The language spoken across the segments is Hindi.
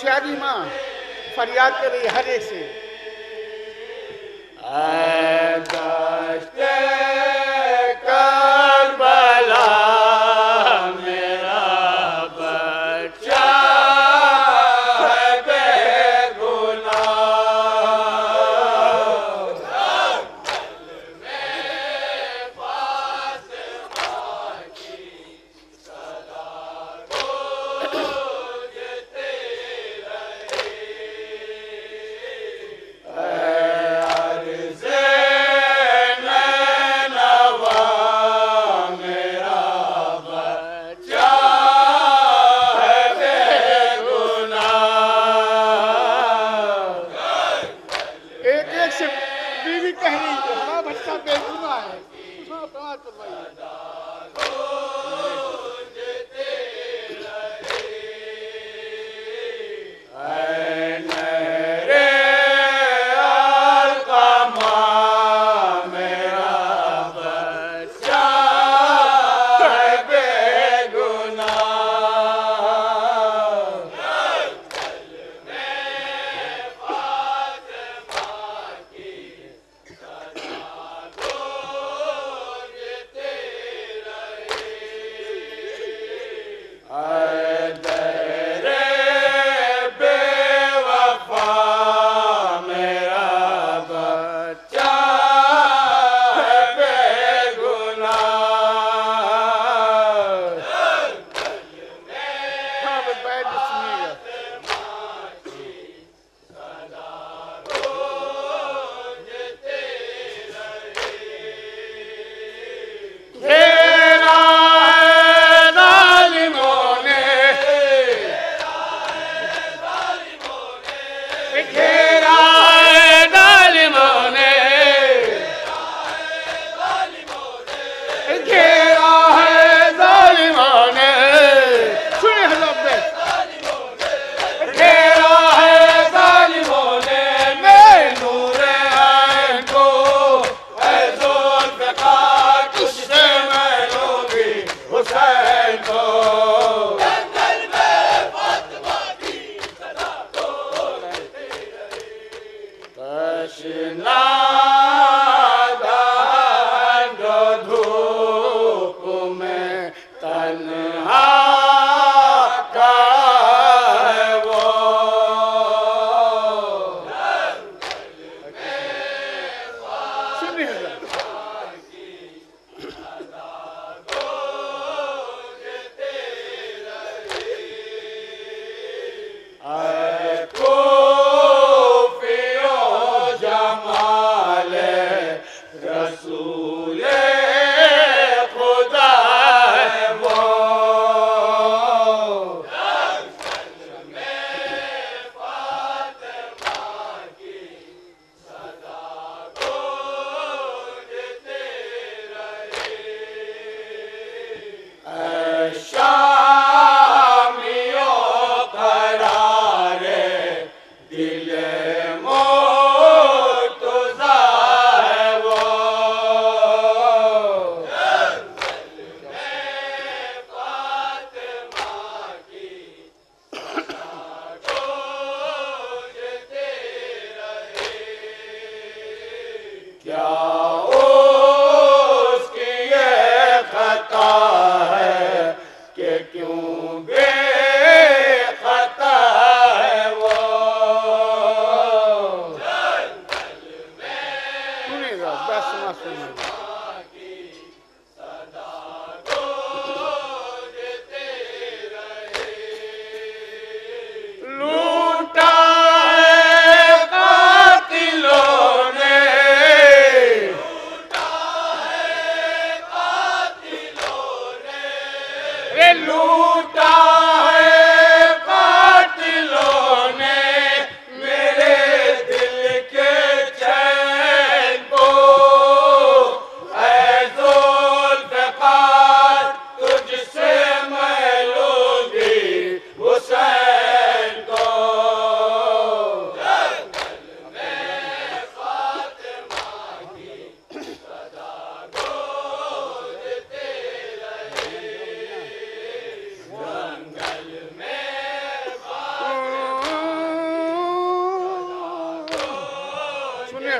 बेचारी माँ फरियाद कर रही हर एक से।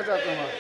बेटा तुम्हारा।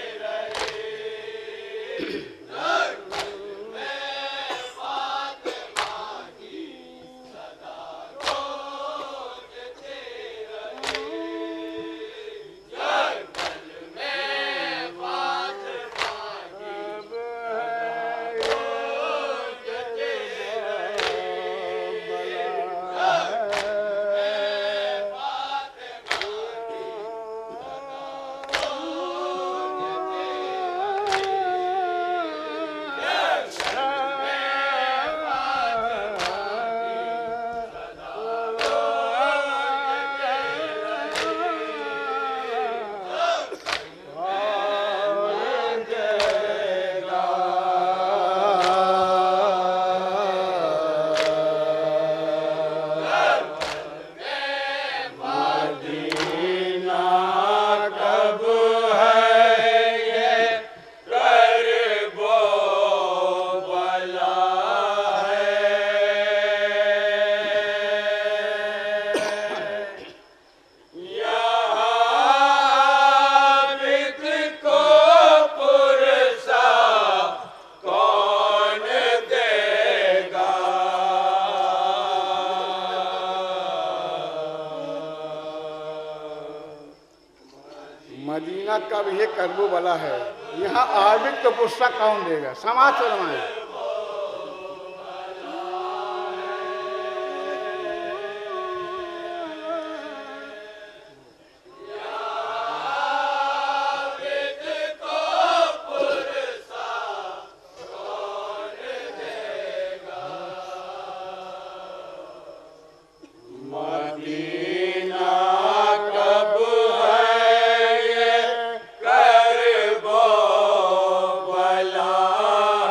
मदीना कब ये करबो वाला है, यहाँ आबिद तो पुस्तक कौन देगा? समाज फरमाए।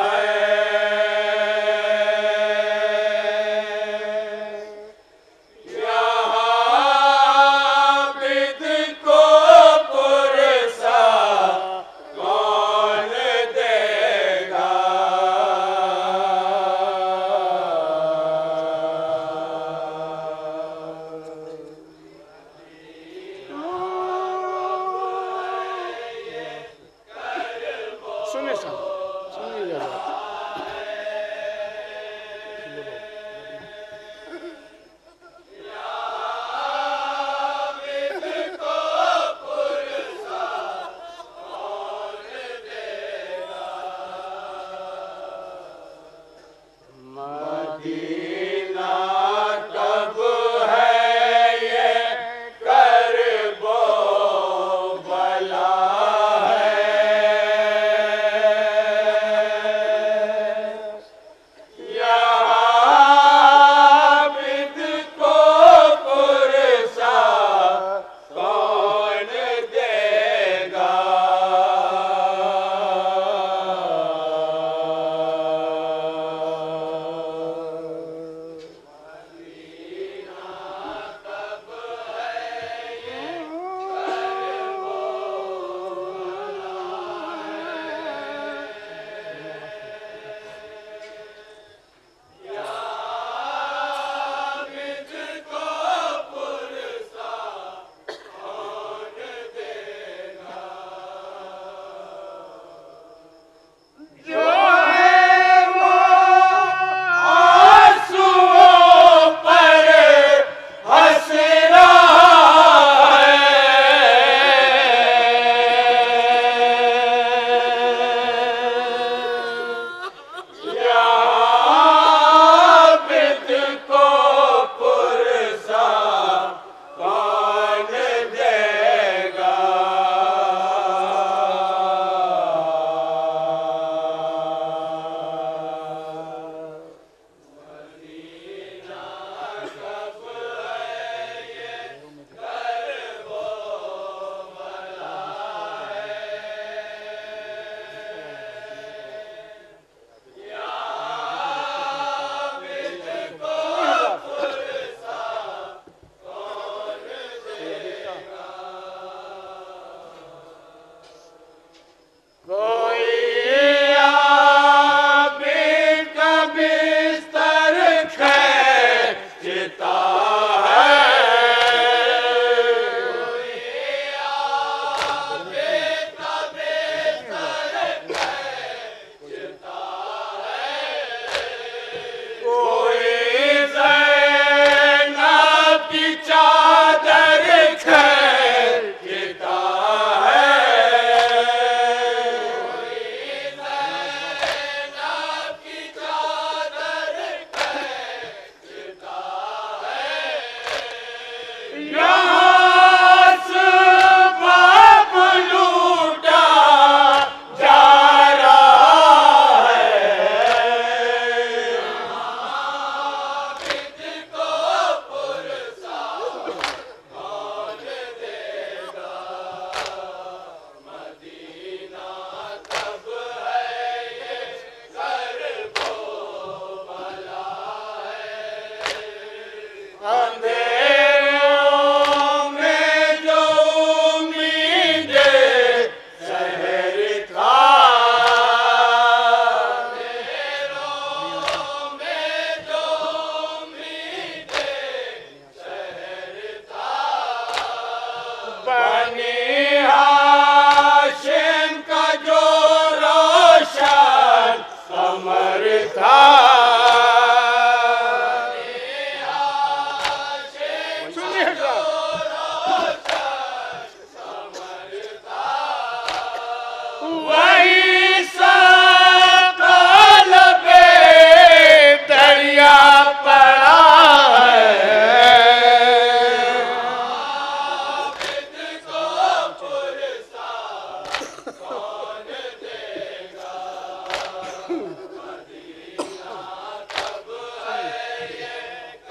है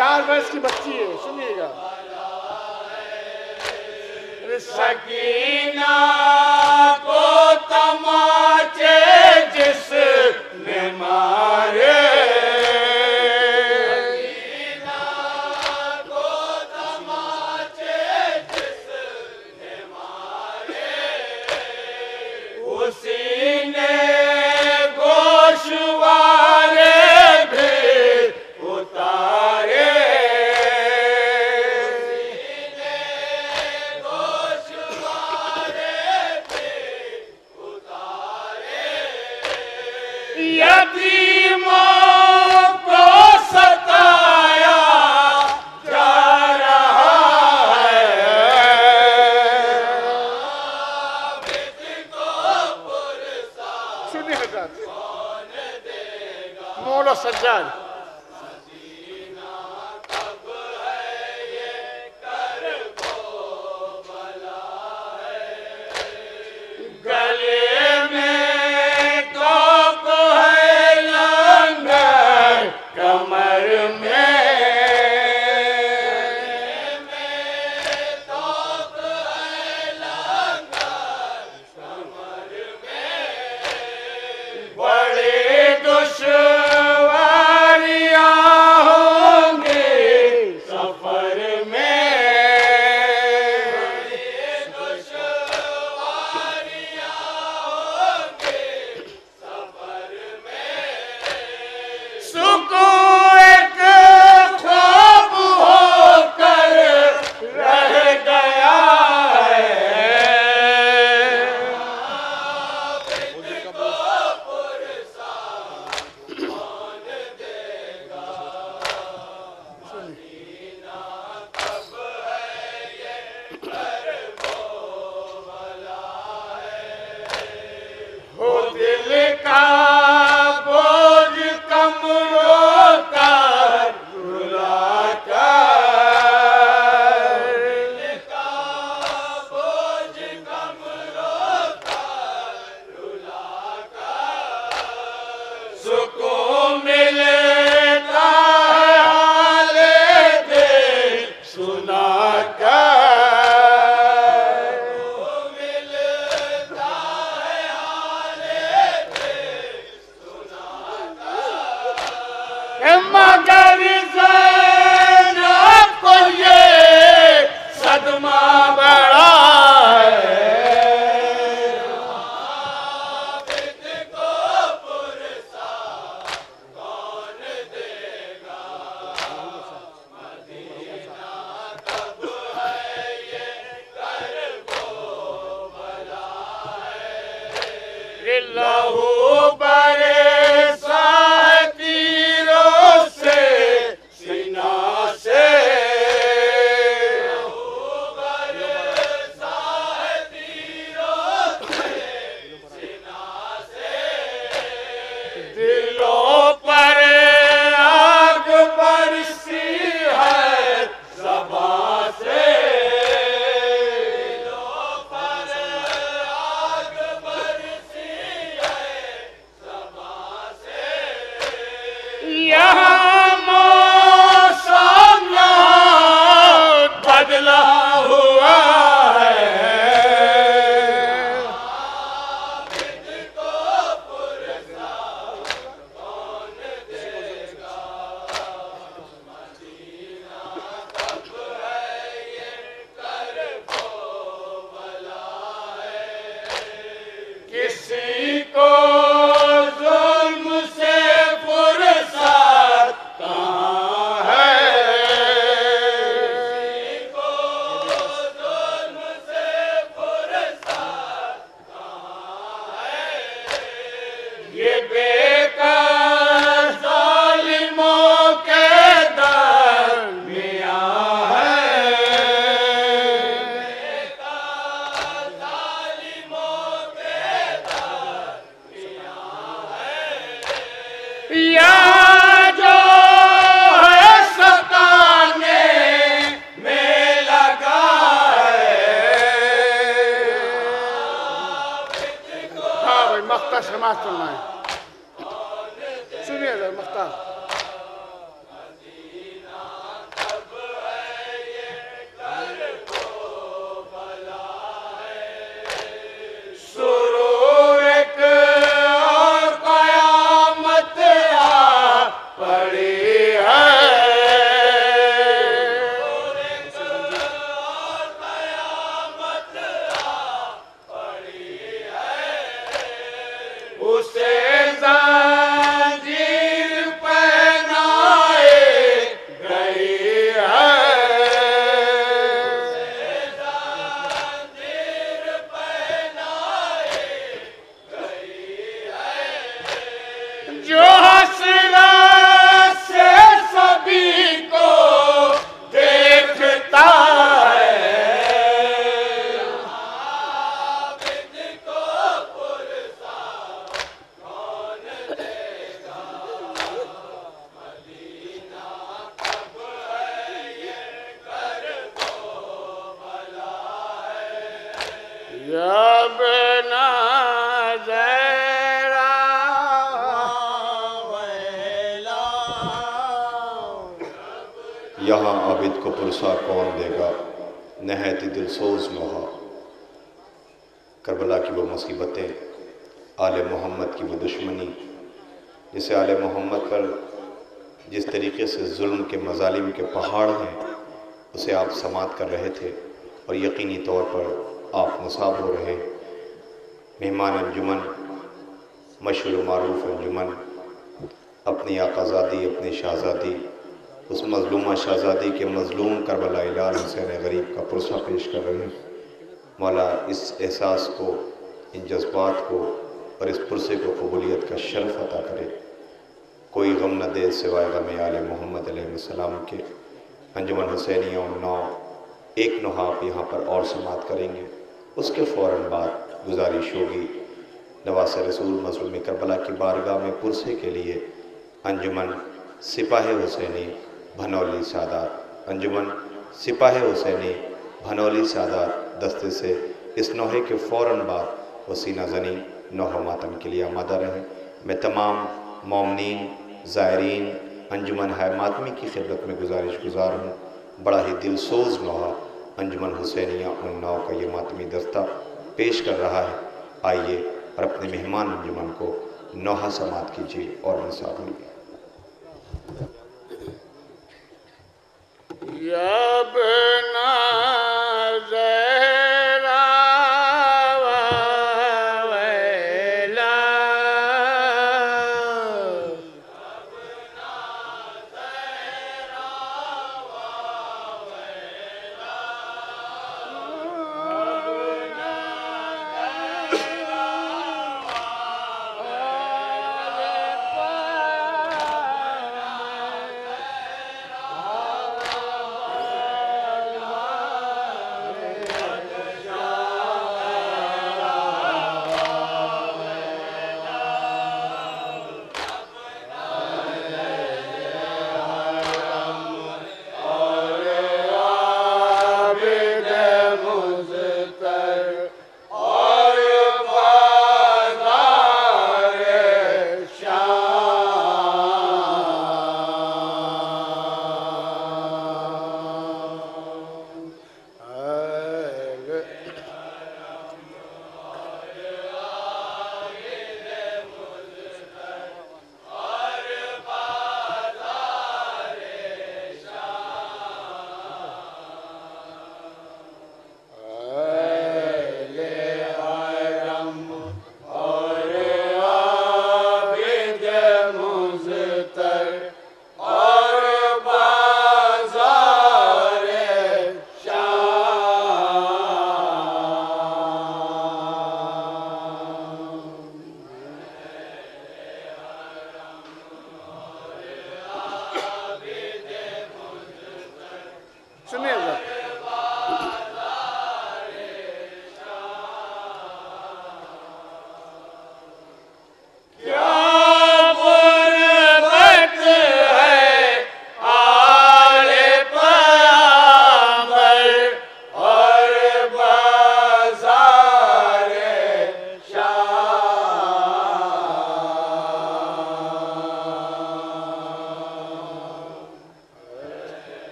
4 वर्ष की बच्ची है, सुनिएगा। सकीना को तमाचे जिसने मारे, सकीना को तमाचे जिसने मारे, उसी ने गोशवारे भी उतारे, यतीमों को सताया जा रहा है, सुनिए हजरत मौला सज्जाद। मगर ज़ैनब को ये सदमा बड़ा है, आबिद को पुरसा कौन देगा, मदीना कब है ये करबो भला है, लहू बरसा नमाज पढ़ना है। सुनिए मख्तार यहाँ आबिद को पुरसा कौन देगा, नहायत दिलसोज नोहा। करबला की वो मुसीबतें, आले मोहम्मद की वो दुश्मनी, जिसे आले मोहम्मद पर जिस तरीके से जुल्म के मजालिम के पहाड़ हैं, उसे आप समात कर रहे थे और यकीनी तौर पर आप मुसाब हो रहे। मेहमान अंजुमन, मशहूर मारूफ अंजुमन, अपनी आकाज़ादी, अपनी शहज़ादी, उस मज़लूमा शहज़ादी के मज़लूम करबला इलाल हुसैन गरीब का पुरसा पेश कर रहे हैं। मौला इस एहसास को, इन जज्बात को और इस पुरसे को कबूलियत का शर्फ अता करे। कोई गम न दे सिवाय गम आले मोहम्मद अलैहिस्सलाम के। अंजुमन हुसैनिया 9 एक नोहा आप यहाँ पर और समात करेंगे। उसके फ़ौरन बाद गुजारिश होगी नवास रसूल मज़लूम करबला की बारगाह में पुरसे के लिए अंजुमन सिपाही हुसैनी भनौली सादात, अंजुमन सिपाही हुसैनी भनौली सादात दस्ते से इस नोहे के फ़ौरन बाद वसीना ज़नी नोहा मातम के लिए आमादा रहें। मैं तमाम मोमिनीन ज़ायरीन अंजुमन है मातमी की खिदमत में गुजारिश गुजार हूँ। बड़ा ही दिलसोज नोहा अंजुमन हुसैनिया उन्नाव का ये मातमी दस्ता पेश कर रहा है। आइए और अपने मेहमान अंजुमन को नोहा समात कीजिए और निसाब लीजिए। या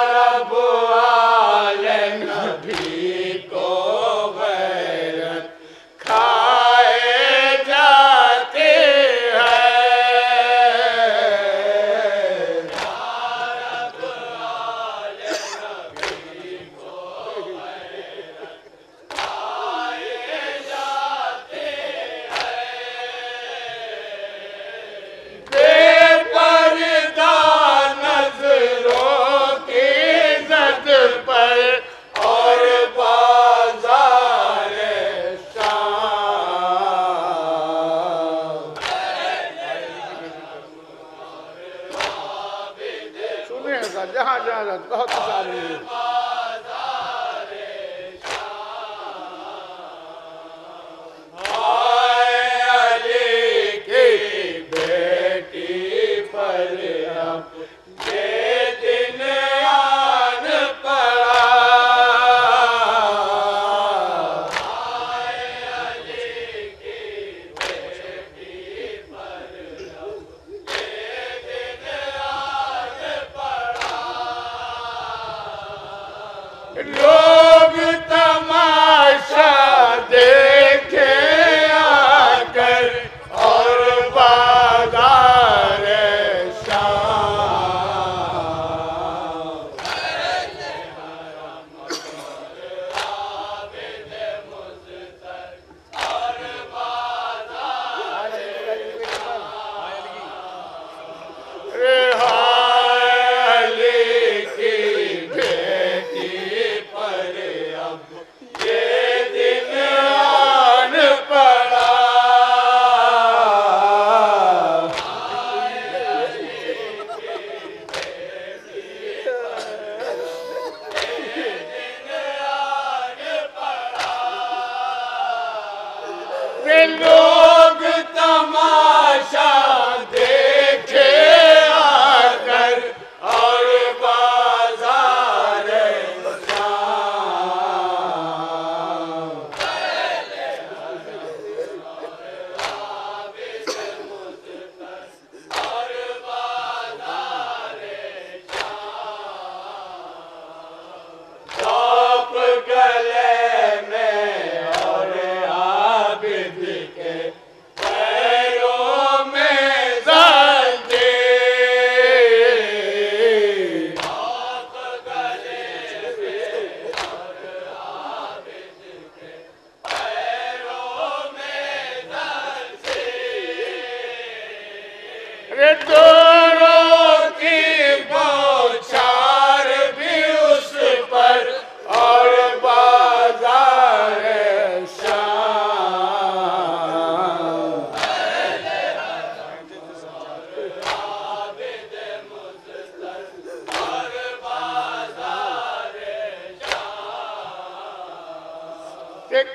रब आलम भी को का जहाँ जहाँ बहुत कुछ आदमी है। लोग तमाशा देखे आकर और बाजार लोग तमाशा देखे आकर और बाजार चौप गले में और आबिद के पैरों में जंजीर। चौप गले में और आबिद के पैरों में जंजीर। रे दोनों की बौछार भी उस पर और बाजार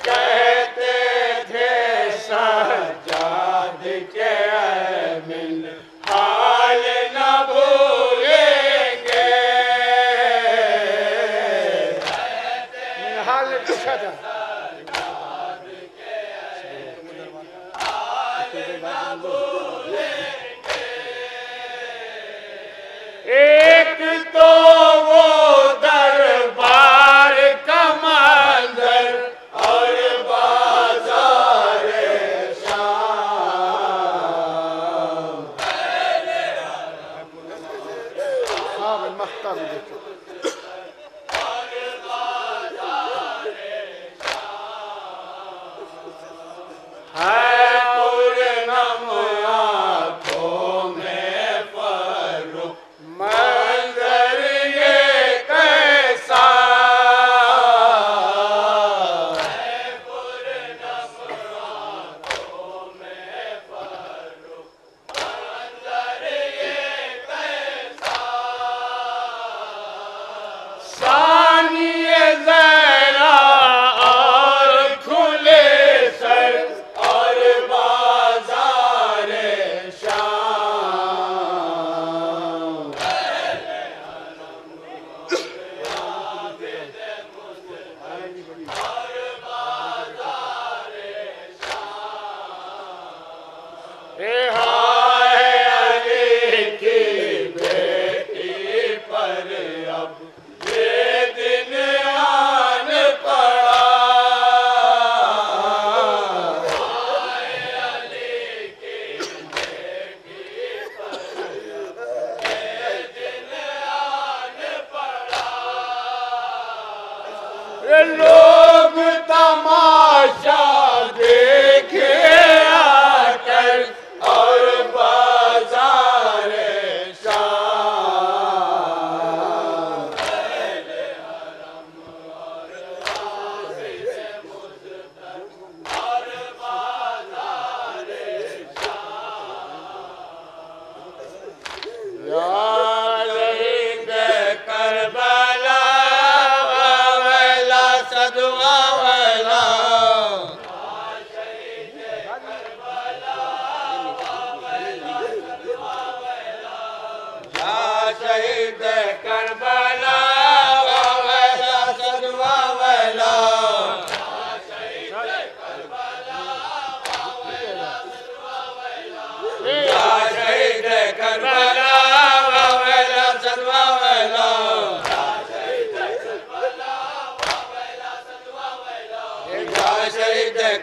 कहते थे सज्जाद के अमीन हाल न भूलेंगे। हाल ने पूछा था एक तो वो दरबार का मंजर और बाजार शाम। हाँ भाई मख्ता भी देखो है पूर्णम आँखों में फर्रुख मंजर ये कैसा। है पूर्णम आँखों में फर्रुख मंजर ये कैसा। सानिए ज़रा और खुले सर और बाजार शाम। हाय अली की बेटी पर अब ये दिन आन पड़ा। हाय अली की बेटी पर ये दिन आन पड़ा। लोग तमाशा देखे आकर और बाजार शाम। यार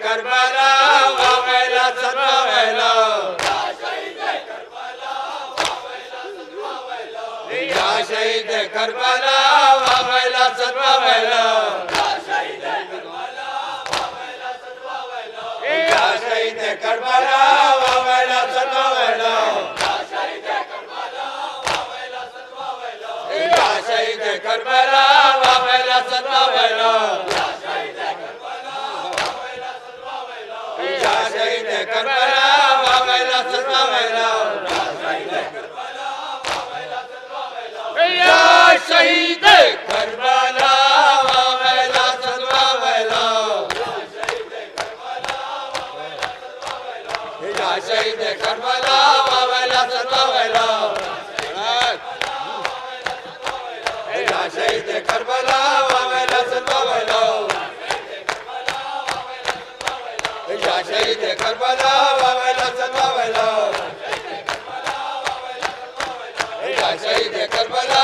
करबला वावेला सदवावेला या शहीद करबला वावेला सदवावेला या शहीद करबला वावेला सदवावेला या शहीद करबला वावेला सदवावेला या शहीद करबला वावेला सदवावेला या शहीद करबला वावेला सदवावेला या शहीद करबला वावेला सदवावेला या शहीद करबला वावेला सदवावेला या शहीद करबला वावेला सदवावेला या शहीद करबला